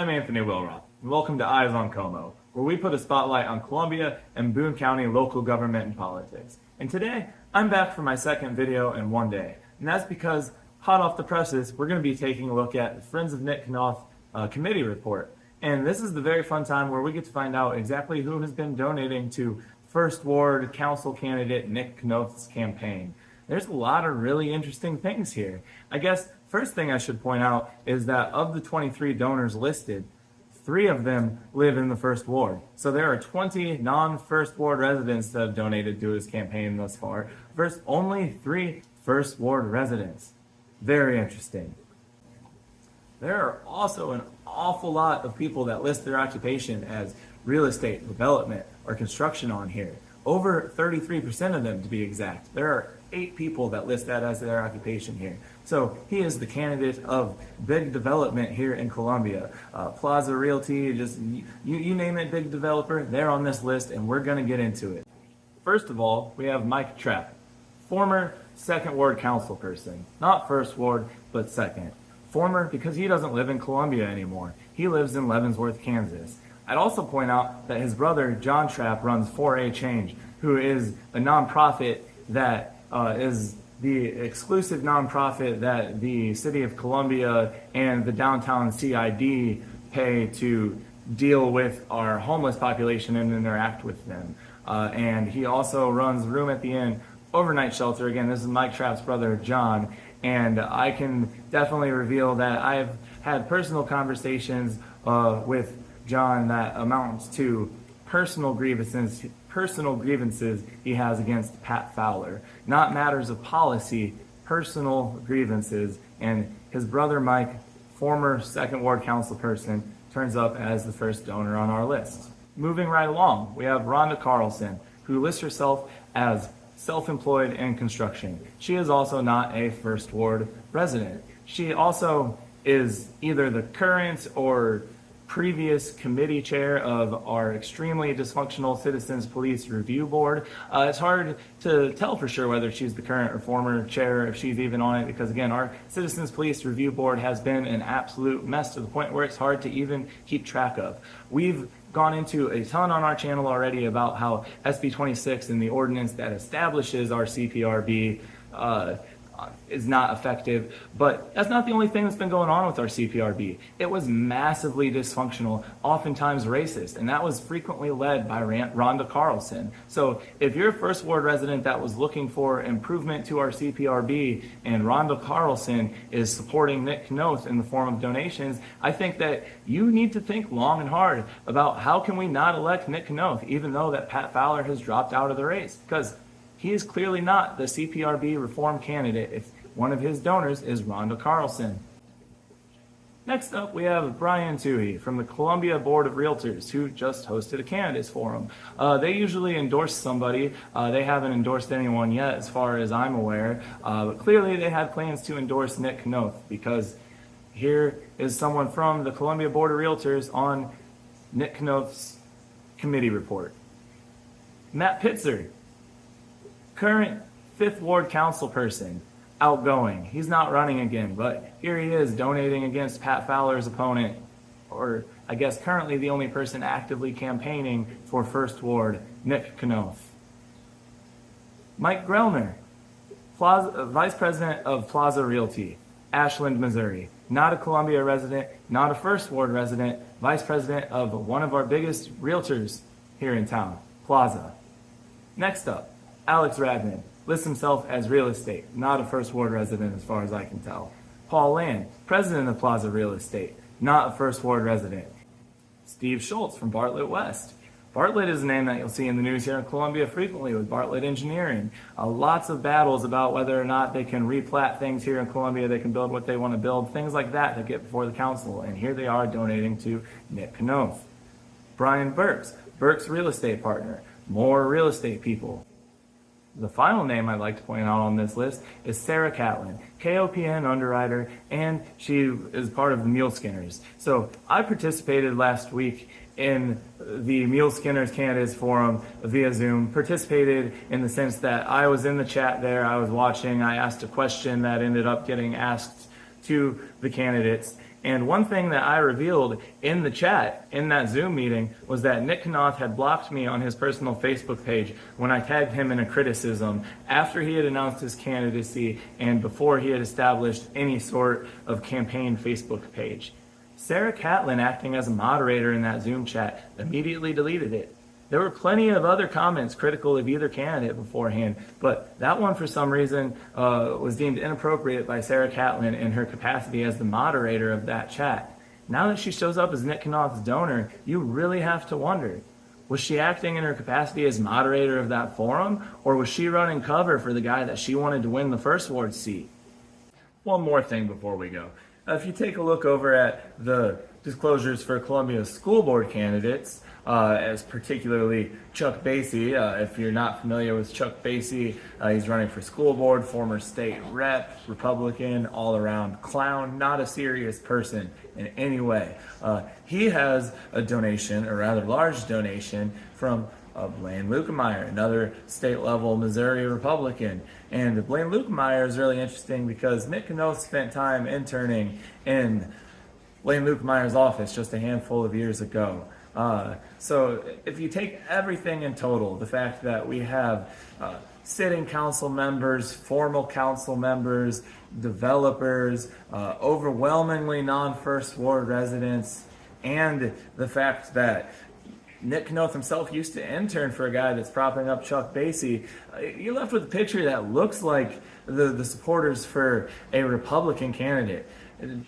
I'm Anthony Wilroth, and welcome to Eyes on Como, where we put a spotlight on Columbia and Boone County local government and politics. And today, I'm back for my second video in one day, and that's because, hot off the presses, we're going to be taking a look at the Friends of Nick Knoth committee report. And this is the very fun time where we get to find out exactly who has been donating to First Ward Council candidate Nick Knoth's campaign. There's a lot of really interesting things here. I guess first thing I should point out is that of the 23 donors listed, 3 of them live in the First Ward. So there are 20 non-First Ward residents that have donated to his campaign thus far, versus only 3 First Ward residents. Very interesting. There are also an awful lot of people that list their occupation as real estate, development, or construction on here. Over 33% of them, to be exact. There are 8 people that list that as their occupation here. So he is the candidate of big development here in Columbia. Plaza Realty, just you name it, big developer, they're on this list, and we're going to get into it. First of all, we have Mike Trapp, former 2nd Ward council person. Not 1st Ward, but 2nd. Former because he doesn't live in Columbia anymore. He lives in Leavenworth, Kansas. I'd also point out that his brother, John Trapp, runs 4A Change, who is a nonprofit that is the exclusive nonprofit that the City of Columbia and the downtown CID pay to deal with our homeless population and interact with them. And he also runs Room at the Inn overnight shelter. Again, this is Mike Trapp's brother, John. And I can definitely reveal that I've had personal conversations with John that amounts to personal grievances he has against Pat Fowler. Not matters of policy, personal grievances. And his brother Mike, former 2nd Ward council person, turns up as the first donor on our list. Moving right along, we have Rhonda Carlson, who lists herself as self-employed in construction. She is also not a First Ward resident. She also is either the current or previous committee chair of our extremely dysfunctional Citizens Police Review Board. It's hard to tell for sure whether she's the current or former chair, if she's even on it, because again, our Citizens Police Review Board has been an absolute mess to the point where it's hard to even keep track of. We've gone into a ton on our channel already about how SB 26 and the ordinance that establishes our CPRB is not effective, but that's not the only thing that's been going on with our CPRB. It was massively dysfunctional, oftentimes racist, and that was frequently led by Rhonda Carlson. So if you're a First Ward resident that was looking for improvement to our CPRB and Rhonda Carlson is supporting Nick Knoth in the form of donations, I think that you need to think long and hard about how can we not elect Nick Knoth, even though that Pat Fowler has dropped out of the race, because he is clearly not the CPRB reform candidate if one of his donors is Rhonda Carlson. Next up, we have Brian Toohey from the Columbia Board of Realtors, who just hosted a candidates forum. They usually endorse somebody. They haven't endorsed anyone yet, as far as I'm aware. But clearly, they had plans to endorse Nick Knoth, because here is someone from the Columbia Board of Realtors on Nick Knoth's committee report. Matt Pitzer, current 5th Ward council person, outgoing. He's not running again, but here he is donating against Pat Fowler's opponent, or I guess currently the only person actively campaigning for First Ward, Nick Knoth. Mike Grellner, Vice President of Plaza Realty, Ashland, Missouri. Not a Columbia resident, not a First Ward resident, Vice President of one of our biggest realtors here in town, Plaza. Next up, Alex Radman lists himself as real estate, not a First Ward resident as far as I can tell. Paul Land, president of Plaza Real Estate, not a First Ward resident. Steve Schultz from Bartlett West. Bartlett is a name that you'll see in the news here in Columbia frequently with Bartlett Engineering. Lots of battles about whether or not they can replat things here in Columbia, they can build what they want to build, things like that get before the council. And here they are donating to Nick Knoth. Brian Burks, Burks Real Estate Partner. More real estate people. The final name I'd like to point out on this list is Sarah Catlin, KOPN underwriter, and she is part of the Mule Skinners. So I participated last week in the Mule Skinners Candidates Forum via Zoom, participated in the sense that I was in the chat there, I was watching, I asked a question that ended up getting asked to the candidates, And one thing that I revealed in the chat, in that Zoom meeting, was that Nick Knoth had blocked me on his personal Facebook page when I tagged him in a criticism after he had announced his candidacy and before he had established any sort of campaign Facebook page. Sarah Catlin, acting as a moderator in that Zoom chat, immediately deleted it. There were plenty of other comments critical of either candidate beforehand, but that one for some reason was deemed inappropriate by Sarah Catlin in her capacity as the moderator of that chat. Now that she shows up as Nick Knoth's donor, you really have to wonder, was she acting in her capacity as moderator of that forum, or was she running cover for the guy that she wanted to win the first ward seat? One more thing before we go. If you take a look over at the disclosures for Columbia's school board candidates, as particularly Chuck Basie. If you're not familiar with Chuck Basie, he's running for school board, former state rep, Republican, all-around clown, not a serious person in any way. He has a donation, a rather large donation, from Blaine Lukemeyer, another state-level Missouri Republican. And Blaine Lukemeyer is really interesting because Nick Knoth spent time interning in Blaine Lukemeyer's office just a handful of years ago. So if you take everything in total, the fact that we have sitting council members, formal council members, developers, overwhelmingly non-First Ward residents, and the fact that Nick Knoth himself used to intern for a guy that's propping up Chuck Basie, you're left with a picture that looks like the supporters for a Republican candidate.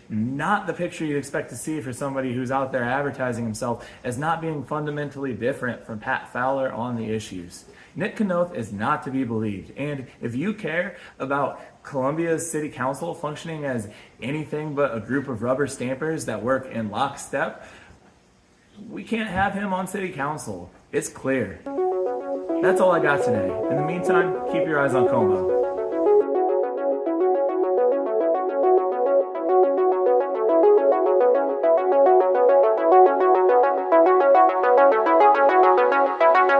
Not the picture you'd expect to see for somebody who's out there advertising himself as not being fundamentally different from Pat Fowler on the issues. Nick Knoth is not to be believed, and if you care about Columbia's city council functioning as anything but a group of rubber stampers that work in lockstep, we can't have him on city council. It's clear. That's all I got today. In the meantime, keep your eyes on Como.